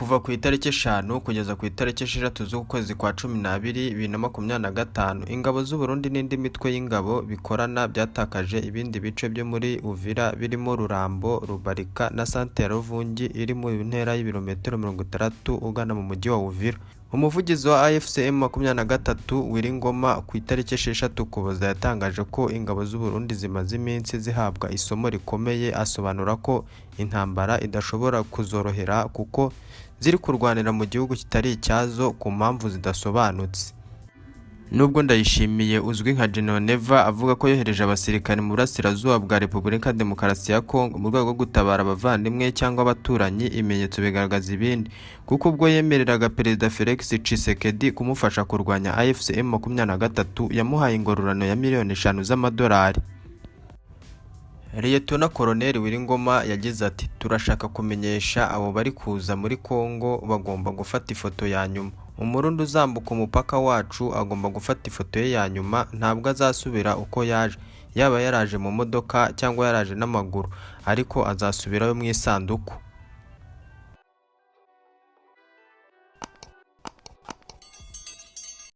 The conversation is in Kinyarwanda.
Kuva ku itariki 5 kugeza ku itariki 6 z'ukwezi kwa 12 2025, ingabo z'u Burundi n'indi mitwe y'ingabo bikorana byatakaje ibindi bice byo muri Uvira birimo Rurambo, Rubarika na Santere Ruvungi iri mu ntera y'ibirometero 60 ugana mu mujyi wa Uvira. Umuvugizi wa AFCM 23 Wiringoma ku itariki 6 Ukuboza yatangaje ko ingabo z'u Burundi zimaze iminsi zihabwa isomo rikomeye, asobanura ko intambara idashobora kuzorohera kuko ziri kurwanira mu gihugu kitari icyazo ku mpamvu zidasobanutse. Nubwo Ndayishimiye uzwi nka General Neva avuga ko yohereje abasirikare mu burasirazuba bwa Repubulika Demokarasi ya Kongo mu rwego rwo gutabara abavandimwe cyangwa abaturanyi, ibimenyetso bigaragaza ibindi, kuko ubwo yemereraga Perezida Felix Tshisekedi kumufasha kurwanya AFCM 23 yamuhaye ingororano ya miliyoni 5 z'amadolari. Liyetona Koloneli Wiringoma yagize ati turashaka kumenyesha abo bari kuza muri Kongo bagomba gufata ifoto ya nyuma. Umurundi uzambuka umupaka wacu agomba gufata ifoto ye ya nyuma, ntabwo azasubira uko yaje, yaba yaraje mu modoka cyangwa yaraje n'amaguru, ariko azasubirayo mu isanduku.